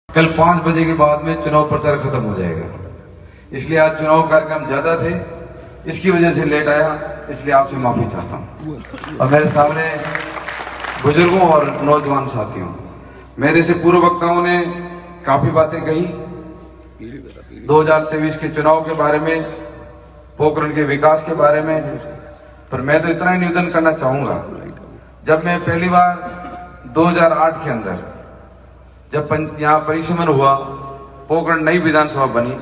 कल 5 बजे के बाद में चुनाव प्रचार खत्म हो जाएगा, इसलिए आज चुनाव कार्यक्रम ज्यादा थे, इसकी वजह से लेट आया, इसलिए आपसे माफी चाहता हूं। और मेरे सामने बुजुर्गों और नौजवान साथियों, मेरे से पूर्व वक्ताओं ने काफी बातें कही 2023 के चुनाव के बारे में, पोखरण के विकास के बारे में, पर मैं तो इतना ही निवेदन करना चाहूंगा। जब मैं पहली बार 2008 के अंदर जब यहाँ परिसमन हुआ, पोखरण नई विधानसभा बनी,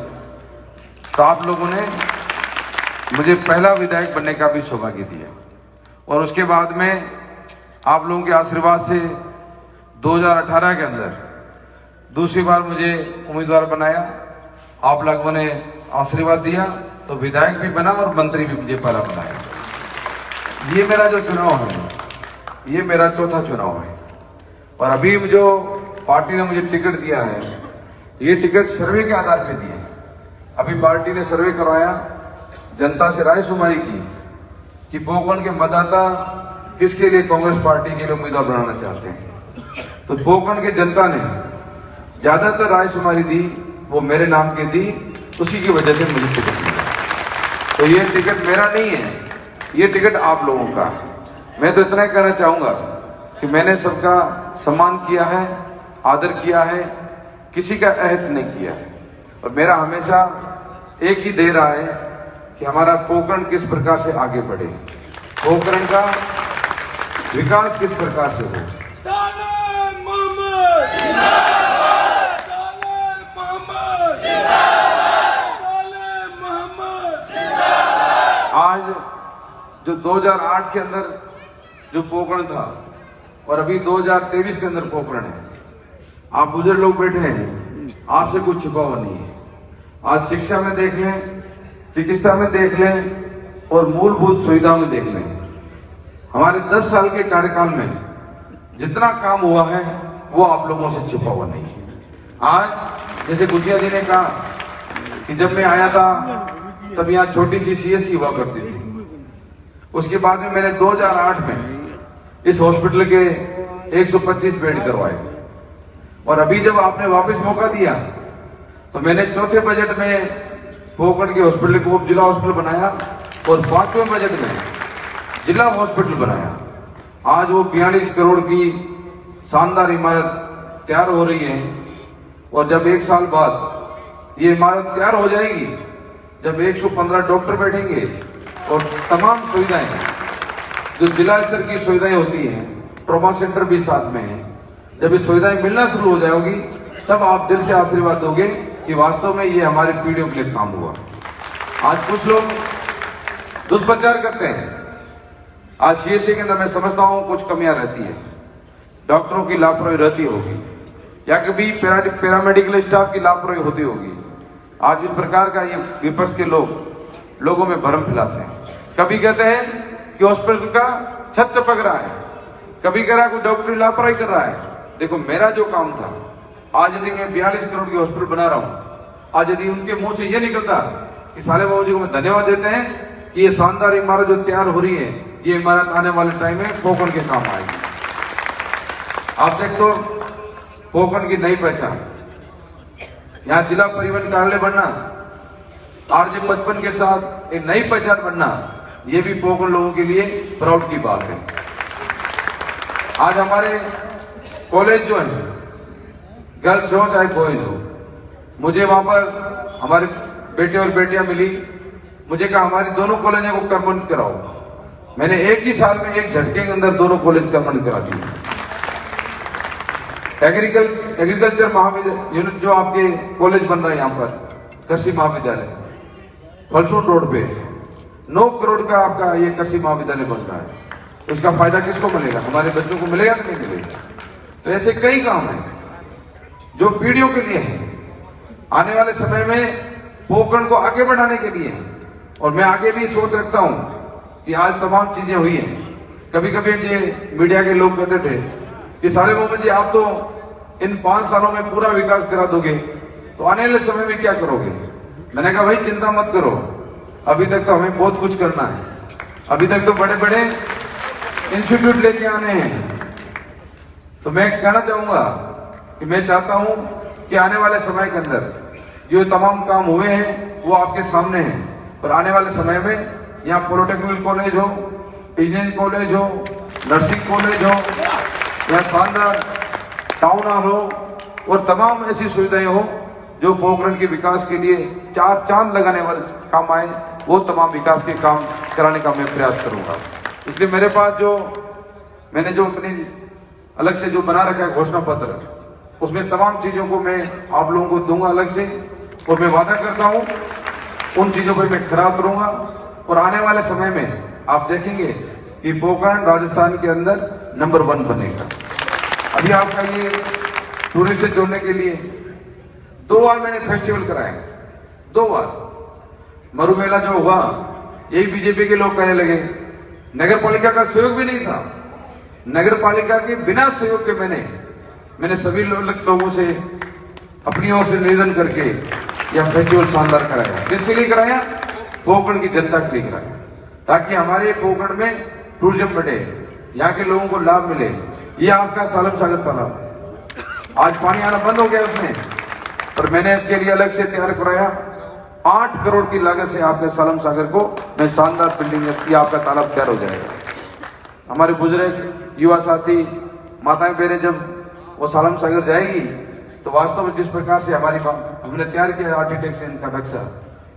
तो आप लोगों ने मुझे पहला विधायक बनने का भी सौभाग्य दिया और उसके बाद में आप लोगों के आशीर्वाद से 2018 के अंदर दूसरी बार मुझे उम्मीदवार बनाया। आप लोगों ने आशीर्वाद दिया तो विधायक भी बना और मंत्री भी मुझे पहला बनाया। ये मेरा जो चुनाव है, ये मेरा चौथा चुनाव है और अभी जो पार्टी ने मुझे टिकट दिया है, ये टिकट सर्वे के आधार पे दिए। अभी पार्टी ने सर्वे करवाया, जनता से राय शुमारी की कि पोखरण के मतदाता किसके लिए कांग्रेस पार्टी के लिए उम्मीदवार बनाना चाहते हैं। तो पोखरण के जनता ने ज्यादातर राय शुमारी दी, वो मेरे नाम के दी, उसी की वजह से मुझे टिकट मिला। तो ये टिकट मेरा नहीं है, ये टिकट आप लोगों का है। मैं तो इतना ही कहना चाहूंगा कि मैंने सबका सम्मान किया है, आदर किया है, किसी का अहद नहीं किया है और मेरा हमेशा एक ही दे रहा है कि हमारा पोखरण किस प्रकार से आगे बढ़े, पोखरण का विकास किस प्रकार से हो। आज जो 2008 के अंदर जो पोखरण था और अभी 2023 के अंदर पोखरण है, आप बुजुर्ग लोग बैठे हैं, आपसे कुछ छिपा हुआ नहीं है। आज शिक्षा में देख लें, चिकित्सा में देख लें और मूलभूत सुविधाओं में देख लें, हमारे 10 साल के कार्यकाल में जितना काम हुआ है वो आप लोगों से छिपा हुआ नहीं है। आज जैसे गुजिया जी ने कहा कि जब मैं आया था तब यहाँ छोटी सी CSC हुआ करती थी, उसके बाद में मैंने 2008 में इस हॉस्पिटल के 125 बेड करवाए और अभी जब आपने वापस मौका दिया तो मैंने चौथे बजट में पोखरण के हॉस्पिटल को उप जिला हॉस्पिटल बनाया और 5वें बजट में जिला हॉस्पिटल बनाया। आज वो 42 करोड़ की शानदार इमारत तैयार हो रही है और जब 1 साल बाद ये इमारत तैयार हो जाएगी, जब 115 डॉक्टर बैठेंगे और तमाम सुविधाएं जो जिला स्तर की सुविधाएं होती हैं, ट्रॉमा सेंटर भी साथ में है, जब ये सुविधाएं मिलना शुरू हो जाएगी तब आप दिल से आशीर्वाद दोगे कि वास्तव में ये हमारी पीढ़ियों के लिए काम हुआ। आज कुछ लोग दुष्प्रचार करते हैं, आज CSC के अंदर मैं समझता हूं कुछ कमियां रहती है, डॉक्टरों की लापरवाही रहती होगी या कभी पैरामेडिकल स्टाफ की लापरवाही होती होगी। आज इस प्रकार का ये विपक्ष के लोग लोगों में भ्रम फैलाते हैं। कभी कहते हैं कि हॉस्पिटल का छत टपक रहा है, कभी कह रहा है कोई डॉक्टर लापरवाही कर रहा है। देखो, मेरा जो काम था, आज यदि मैं 42 करोड़ की हॉस्पिटल बना रहा हूं, आज यदि उनके मुंह से ये निकलता कि साले बाबू जी को मैं धन्यवाद देते हैं कि ये शानदार इमारत जो तैयार हो रही है, ये इमारत आने वाले टाइम में पोखरण के काम आएगी। आप देख तो पोखरण की नई पहचान, यहाँ जिला परिवहन कार्यालय बनना, RJ55 के साथ एक नई पहचान बनना, ये भी पोखरण लोगों के लिए प्राउड की बात है। आज हमारे कॉलेज जो है, गर्ल्स हो चाहे बॉयज हो, मुझे वहां पर हमारे बेटे और बेटियां मिली, मुझे कहा हमारी दोनों कॉलेजों को कर्मण्य कराओ। मैंने एक ही साल में एक झटके के अंदर दोनों कॉलेज कर्मण्य करा दिए। एग्रीकल्चर महाविद्यालय यूनिट जो आपके कॉलेज बन रहा है यहाँ पर, कृषि महाविद्यालय फलसून रोड पे 9 करोड़ का आपका ये कृषि महाविद्यालय बन रहा है। इसका फायदा किसको मिलेगा? हमारे बच्चों को मिलेगा कि नहीं मिलेगा? तो ऐसे कई काम हैं जो पीढ़ियों के लिए है, आने वाले समय में पोखरण को आगे बढ़ाने के लिए है। और मैं आगे भी सोच रखता हूं कि आज तमाम चीजें हुई हैं। कभी कभी ये मीडिया के लोग कहते थे कि साले मोहम्मद जी आप तो इन 5 सालों में पूरा विकास करा दोगे, तो आने वाले समय में क्या करोगे? मैंने कहा भाई चिंता मत करो, अभी तक तो हमें बहुत कुछ करना है, अभी तक तो बड़े बड़े इंस्टीट्यूट लेके आने हैं। तो मैं कहना चाहूंगा कि मैं चाहता हूं कि आने वाले समय के अंदर जो तमाम काम हुए हैं वो आपके सामने हैं, पर आने वाले समय में यहाँ पॉलिटेक्निकल कॉलेज हो, इंजीनियरिंग कॉलेज हो, नर्सिंग कॉलेज हो, यहाँ शानदार टाउन हॉल हो और तमाम ऐसी सुविधाएं हो जो पोखरण के विकास के लिए चार चांद लगाने वाले काम आए, वो तमाम विकास के काम कराने का मैं प्रयास करूंगा। इसलिए मेरे पास जो मैंने जो अपनी अलग से जो बना रखा है घोषणा पत्र, उसमें तमाम चीजों को मैं आप लोगों को दूंगा अलग से, और मैं वादा करता हूं उन चीजों पर मैं खरा उतरूंगा और आने वाले समय में आप देखेंगे कि पोखरण राजस्थान के अंदर नंबर 1 बनेगा। अभी आपका ये टूरिस्ट से जोड़ने के लिए 2 बार मैंने फेस्टिवल कराए, 2 बार। मरु मेला जो हुआ यही बीजेपी के लोग कहने लगे, नगर पालिका का सहयोग भी नहीं था, नगर पालिका के बिना सहयोग के मैंने सभी लोगों से अपनी ओर से निवेदन करके यह फेस्टिवल शानदार कराया। किसके लिए कराया? पोखरण की जनता के लिए कराया, ताकि हमारे पोखरण में टूरिज्म बढ़े, यहाँ के लोगों को लाभ मिले। ये आपका सालम सागर तालाब आज पानी आना बंद हो गया उसमें, पर मैंने इसके लिए अलग से तैयार कराया। 8 करोड़ की लागत से आपके सालम सागर को मैं शानदार बिल्डिंग की आपका तालाब तैयार हो जाएगा। हमारे बुजुर्ग युवा साथी माताएं बहनें जब वो सालम सागर जाएगी तो वास्तव में जिस प्रकार से हमने तैयार किया आर्किटेक्चर का नक्शा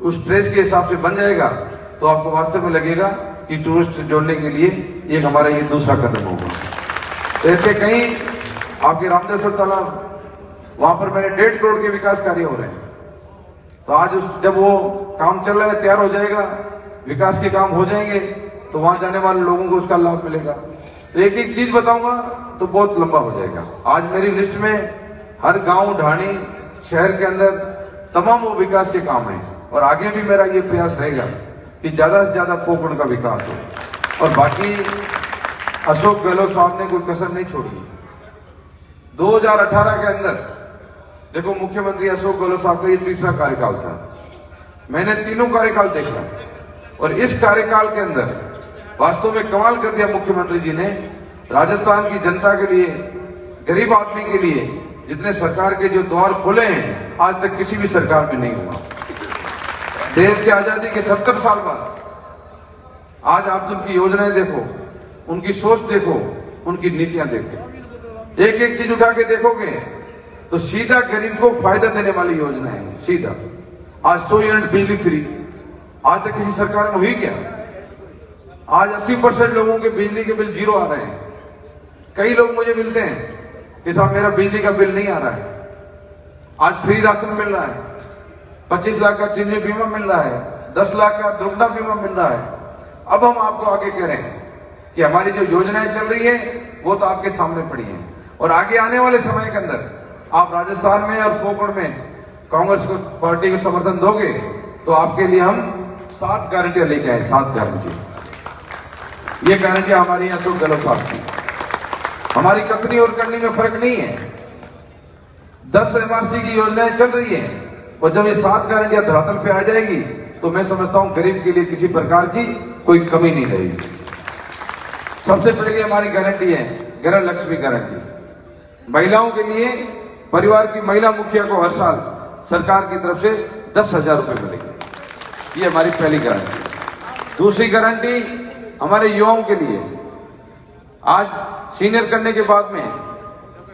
उस ट्रेस के हिसाब से बन जाएगा, तो आपको वास्तव में लगेगा कि टूरिस्ट जोड़ने के लिए एक हमारा ये दूसरा कदम होगा। तो ऐसे कई आपके रामदेश्वर तालाब, वहां पर मेरे 1.5 करोड़ के विकास कार्य हो रहे हैं। तो आज जब वो काम चल रहा है, तैयार हो जाएगा, विकास के काम हो जाएंगे, तो वहां जाने वाले लोगों को उसका लाभ मिलेगा। तो एक एक चीज बताऊंगा तो बहुत लंबा हो जाएगा। आज मेरी लिस्ट में हर गांव ढाणी शहर के अंदर तमाम वो विकास के काम हैं, और आगे भी मेरा ये प्रयास रहेगा कि ज्यादा से ज्यादा पोखरण का विकास हो। और बाकी अशोक गहलोत साहब ने कोई कसर नहीं छोड़ी। 2018 के अंदर देखो, मुख्यमंत्री अशोक गहलोत साहब का ये 3रा कार्यकाल था। मैंने तीनों कार्यकाल देखा, और इस कार्यकाल के अंदर वास्तव में कमाल कर दिया मुख्यमंत्री जी ने। राजस्थान की जनता के लिए, गरीब आदमी के लिए जितने सरकार के जो द्वार खोले हैं, आज तक किसी भी सरकार में नहीं हुआ। देश की आजादी के 70 साल बाद आज आप उनकी योजनाएं देखो, उनकी सोच देखो, उनकी नीतियां देखो, एक एक चीज उठा के देखोगे तो सीधा गरीब को फायदा देने वाली योजना है। सीधा आज 100 यूनिट बिजली फ्री, आज तक किसी सरकार में हुई क्या? आज 80% लोगों के बिजली के बिल 0 आ रहे हैं। कई लोग मुझे मिलते हैं कि साहब मेरा बिजली का बिल नहीं आ रहा है। आज फ्री राशन मिल रहा है, 25 लाख का चिन्ह बीमा मिल रहा है, 10 लाख का दुर्घटना बीमा मिल रहा है। अब हम आपको आगे कह रहे हैं कि हमारी जो योजनाएं चल रही है वो तो आपके सामने पड़ी हैं, और आगे आने वाले समय के अंदर आप राजस्थान में और पोखरण में कांग्रेस को पार्टी को समर्थन दोगे तो आपके लिए हम 7 गारंटियां लेके आए। 7 गारंटी। ये गारंटियां हमारी अशोक गहलोत साहब की। हमारी कथनी और करनी में फर्क नहीं है। 10 MRC की योजनाएं चल रही है, और जब ये 7 गारंटियां धरातल पे आ जाएगी तो मैं समझता हूं गरीब के लिए किसी प्रकार की कोई कमी नहीं रहेगी। सबसे पहले हमारी गारंटी है गृह लक्ष्मी गारंटी। महिलाओं के लिए परिवार की महिला मुखिया को हर साल सरकार की तरफ से 10,000 रुपए मिलेंगे। ये हमारी पहली गारंटी। दूसरी गारंटी हमारे युवाओं के लिए, आज सीनियर करने के बाद में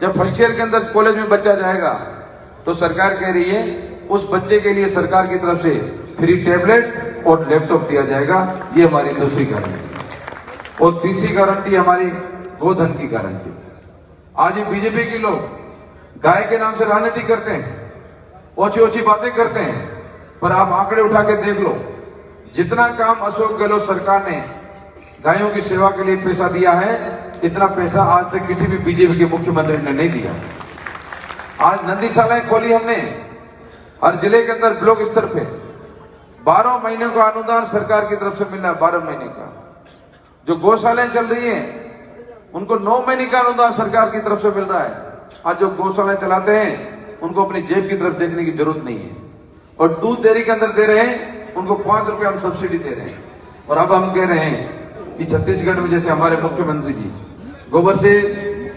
जब फर्स्ट ईयर के अंदर कॉलेज में बच्चा जाएगा तो सरकार कह रही है उस बच्चे के लिए सरकार की तरफ से फ्री टैबलेट और लैपटॉप दिया जाएगा। ये हमारी दूसरी गारंटी। और तीसरी गारंटी हमारी गोधन की गारंटी। आज ये बीजेपी के लोग गाय के नाम से राजनीति करते हैं, ओछी ओछी बातें करते हैं, पर आप आंकड़े उठा के देख लो, जितना काम अशोक गहलोत सरकार ने गायों की सेवा के लिए पैसा दिया है, इतना पैसा आज तक किसी भी बीजेपी के मुख्यमंत्री ने नहीं दिया। आज नंदीशालाएं खोली हमने हर जिले के अंदर ब्लॉक स्तर पे। 12 महीने का अनुदान सरकार की तरफ से मिल रहा है। 12 महीने का। जो गौशालाएं चल रही हैं उनको 9 महीने का अनुदान सरकार की तरफ से मिल रहा है। आज जो गौशालाएं चलाते हैं उनको अपनी जेब की तरफ देखने की जरूरत नहीं है, और दूध डेयरी के अंदर दे रहे हैं उनको 5 रुपए हम सब्सिडी दे रहे हैं। और अब हम कह रहे हैं कि छत्तीसगढ़ में जैसे हमारे मुख्यमंत्री जी गोबर से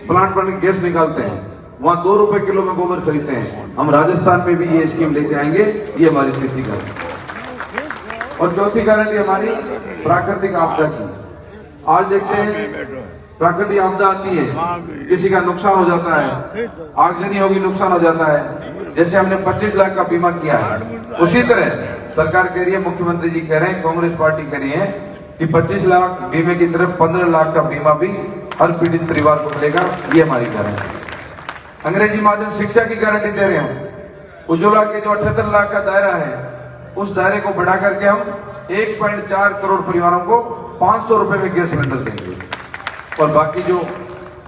प्लांट पर गैस निकालते हैं, वहां 2 रुपए किलो में गोबर खरीदते हैं। हम राजस्थान में भी ये स्कीम लेके आएंगे। ये हमारी तीसरी गारंटी। और चौथी गारंटी हमारी प्राकृतिक आपदा की। आज देखते हैं प्राकृतिक आपदा आती है, किसी का नुकसान हो जाता है, आगजनी होगी, नुकसान हो जाता है। जैसे हमने 25 लाख का बीमा किया है, उसी तरह सरकार कह रही है, मुख्यमंत्री जी कह रहे हैं, कांग्रेस पार्टी कह रही है कि 25 लाख बीमे की तरफ 15 लाख का बीमा भी हर पीड़ित परिवार को मिलेगा। ये हमारी गारंटी। अंग्रेजी माध्यम शिक्षा की गारंटी दे रहे हैं। उज्ज्वला के जो 78 लाख का दायरा है, उस दायरे को बढ़ा करके हम 1.4 करोड़ परिवारों को 500 रुपए में गैस सिलेंडर देंगे। और बाकी जो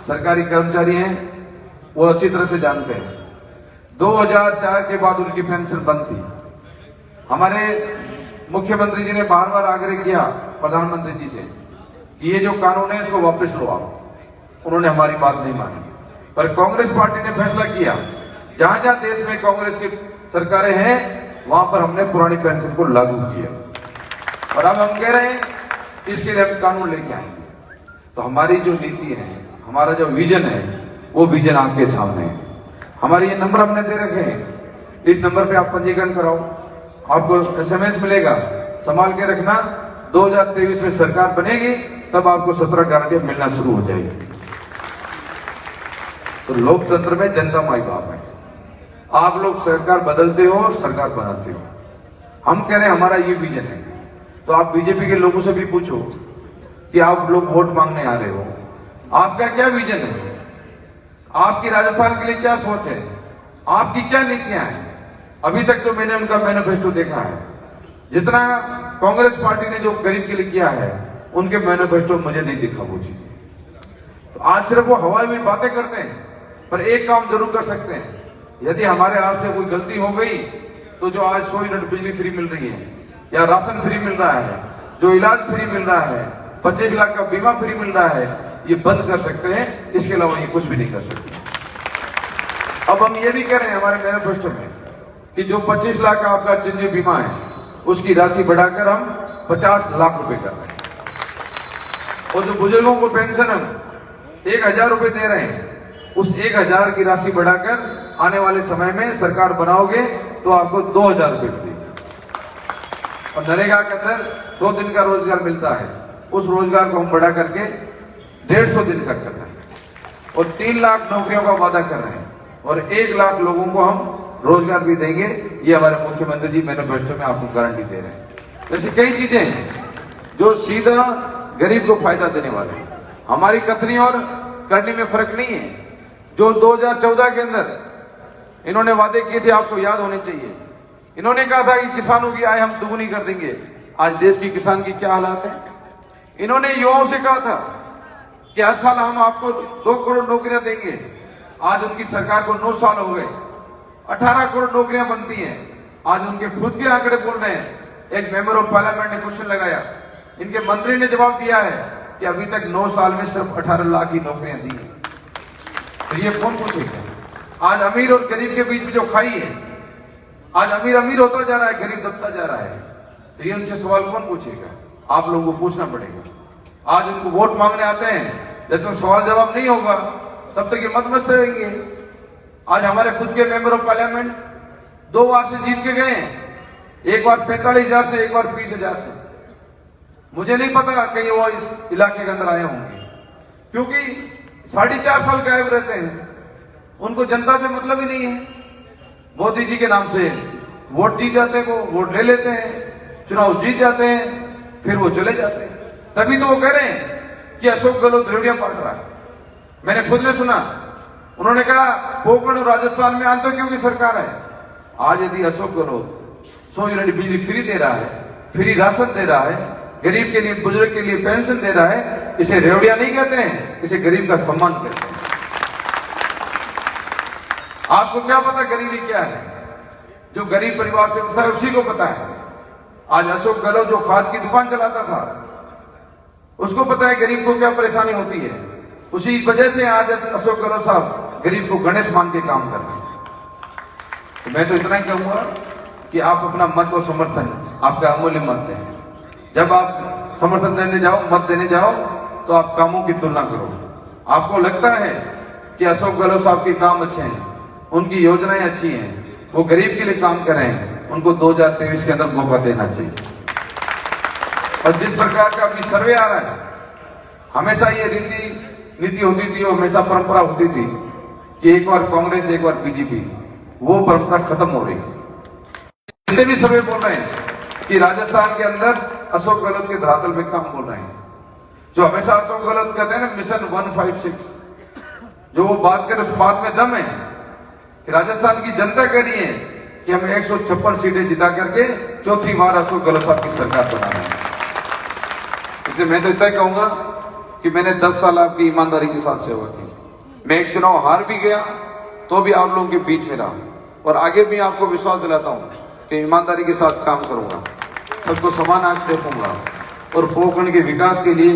सरकारी कर्मचारी हैं वो अच्छी तरह से जानते हैं, 2004 के बाद उनकी पेंशन बंद थी। हमारे मुख्यमंत्री जी ने बार बार आग्रह किया प्रधानमंत्री जी से कि ये जो कानून है इसको वापस लो आप। उन्होंने हमारी बात नहीं मानी, पर कांग्रेस पार्टी ने फैसला किया, जहां जहां देश में कांग्रेस की सरकारें हैं वहां पर हमने पुरानी पेंशन को लागू किया। और अब हम कह रहे हैं इसके लिए हम कानून लेके आएंगे। तो हमारी जो नीति है, हमारा जो विजन है, वो विजन आपके सामने है। हमारे ये नंबर हमने दे रखे हैं, इस नंबर पे आप पंजीकरण कराओ, आपको SMS मिलेगा, संभाल के रखना। 2023 में सरकार बनेगी तब आपको 17 गारंटियां मिलना शुरू हो जाएगी। तो लोकतंत्र में जनता माई बाप है। आप लोग सरकार बदलते हो और सरकार बनाते हो। हम कह रहे हैं हमारा ये विजन है। तो आप बीजेपी के लोगों से भी पूछो कि आप लोग वोट मांगने आ रहे हो, आपका क्या विजन है, आपकी राजस्थान के लिए क्या सोच है, आपकी क्या नीतियां हैं। अभी तक तो मैंने उनका मैनिफेस्टो देखा है, जितना कांग्रेस पार्टी ने जो गरीब के लिए किया है उनके मैनिफेस्टो मुझे नहीं दिखा वो चीज। तो आज सिर्फ वो हवाई में बातें करते हैं, पर एक काम जरूर कर सकते हैं। यदि हमारे हाथ से कोई गलती हो गई तो जो आज 100 यूनिट बिजली फ्री मिल रही है, या राशन फ्री मिल रहा है, जो इलाज फ्री मिल रहा है, 25 लाख का बीमा फ्री मिल रहा है, ये बंद कर सकते हैं। इसके अलावा ये कुछ भी नहीं कर सकते। अब हम ये भी कह रहे हैं हमारे मैनिफेस्टो में कि जो 25 लाख का आपका चिन्ह बीमा है उसकी राशि बढ़ाकर हम 50 लाख रुपए कर रहे हैं। और जो बुजुर्गों को पेंशन हम 1000 रुपए दे रहे हैं, उस 1000 की राशि बढ़ाकर आने वाले समय में सरकार बनाओगे तो आपको 2000 रुपए मिलेगी। और नरेगा के अंदर 100 दिन का रोजगार मिलता है, उस रोजगार को हम बढ़ा करके 150 दिन तक कर रहे हैं। और 3 लाख नौकरियों का वादा कर रहे हैं, और 1 लाख लोगों को हम रोजगार भी देंगे। ये हमारे मुख्यमंत्री जी मैनिफेस्टो में आपको गारंटी दे रहे हैं। ऐसी कई चीजें हैं जो सीधा गरीब को फायदा देने वाले हैं। हमारी कथनी और करनी में फर्क नहीं है। जो 2014 के अंदर इन्होंने वादे किए थे, आपको याद होने चाहिए। इन्होंने कहा था कि किसानों की आय हम दुगनी कर देंगे। आज देश की किसान की क्या हालात है। इन्होंने युवाओं से कहा था कि हर साल हम आपको 2 करोड़ नौकरियां देंगे। आज उनकी सरकार को 9 साल हो गए, 18 करोड़ नौकरियां बनती हैं। आज उनके खुद के आंकड़े बोल रहे हैं। एक मेंबर ऑफ पार्लियामेंट ने क्वेश्चन लगाया, इनके मंत्री ने जवाब दिया है कि अभी तक 9 साल में सिर्फ 18 लाख की नौकरियां दी हैं। तो ये कौन पूछेगा। आज अमीर और गरीब के बीच में जो खाई है, आज अमीर अमीर होता जा रहा है, गरीब दबता जा रहा है। तो ये उनसे सवाल कौन पूछेगा। आप लोगों को पूछना पड़ेगा। आज उनको वोट मांगने आते हैं, जब तक सवाल जवाब नहीं होगा तब तक ये मत मस्त रहेंगे। आज हमारे खुद के मेंबर ऑफ पार्लियामेंट 2 बार से जीत के गए, एक बार 45,000 से, एक बार 20,000 से। मुझे नहीं पता कहीं वो इस इलाके के अंदर आए होंगे, क्योंकि 4.5 साल गायब रहते हैं। उनको जनता से मतलब ही नहीं है। मोदी जी के नाम से वोट जीत जाते हैं, वो वोट ले लेते हैं, चुनाव जीत जाते हैं, फिर वो चले जाते हैं। तभी तो वो कह रहे हैं कि अशोक गहलोत रेवड़ियां बांट रहा है। मैंने खुद ने सुना, उन्होंने कहा पोकरण और राजस्थान में आतंकियों की सरकार है। आज यदि अशोक गहलोत 100 यूनिट बिजली फ्री दे रहा है, फ्री राशन दे रहा है, गरीब के लिए, बुजुर्ग के लिए पेंशन दे रहा है, इसे रेवड़िया नहीं कहते हैं, इसे गरीब का सम्मान कहते हैं। आपको क्या पता गरीबी क्या है। जो गरीब परिवार से उठता है उसी को पता है। आज अशोक गहलोत जो खाद की दुकान चलाता था, उसको पता है गरीब को क्या परेशानी होती है। उसी वजह से आज अशोक गहलोत साहब गरीब को गणेश मान के काम कर रहे हैं। तो मैं तो इतना ही कहूंगा कि आप अपना मत और समर्थन, आपका अमूल्य मत है, जब आप समर्थन देने जाओ, मत देने जाओ, तो आप कामों की तुलना करो। आपको लगता है कि अशोक गहलोत साहब के काम अच्छे हैं, उनकी योजनाएं अच्छी हैं, वो गरीब के लिए काम कर रहे हैं, उनको 2023 के अंदर मौका देना चाहिए। और जिस प्रकार का अभी सर्वे आ रहा है, हमेशा ये नीति होती थी, हमेशा परंपरा होती थी कि एक बार कांग्रेस एक बार बीजेपी, वो परंपरा खत्म हो रही है। जितने भी सर्वे बोल रहे हैं कि राजस्थान के अंदर अशोक गहलोत के धरातल पे काम बोल रहे हैं, जो हमेशा अशोक गहलोत कहते हैं ना मिशन 156, जो वो बात कर उस बात में दम है कि राजस्थान की जनता कह रही है कि हम 156 सीटें जिता करके चौथी बार अशोक गहलोत साहब की सरकार बना रहे हैं। इसलिए मैं तो इतना कहूंगा कि मैंने 10 साल आपकी ईमानदारी के साथ सेवा की। मैं एक चुनाव हार भी गया तो भी आप लोगों के बीच में रहा, और आगे भी आपको विश्वास दिलाता हूं कि ईमानदारी के साथ काम करूंगा, सबको समान आंख देखूंगा, और पोखरण के विकास के लिए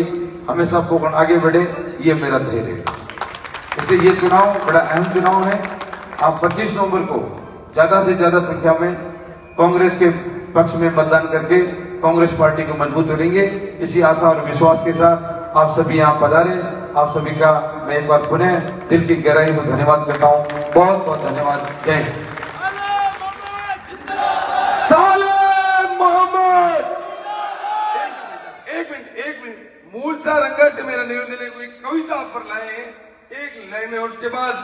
हमेशा पोखरण आगे बढ़े, ये मेरा धैर्य है। इसलिए ये चुनाव बड़ा अहम चुनाव है। आप 25 नवंबर को ज्यादा से ज्यादा संख्या में कांग्रेस के पक्ष में मतदान करके कांग्रेस पार्टी को मजबूत करेंगे। इसी आशा और विश्वास के साथ आप सभी यहाँ पधारे। आप सभी का मैं एक बार पुनः दिल की गहराई से धन्यवाद करता हूँ। बहुत बहुत धन्यवाद। जय हिंद। एक मिनट मूलचा रंगा से मेरा निवेदन है, कोई कविता पर लाए एक लाइन में, उसके बाद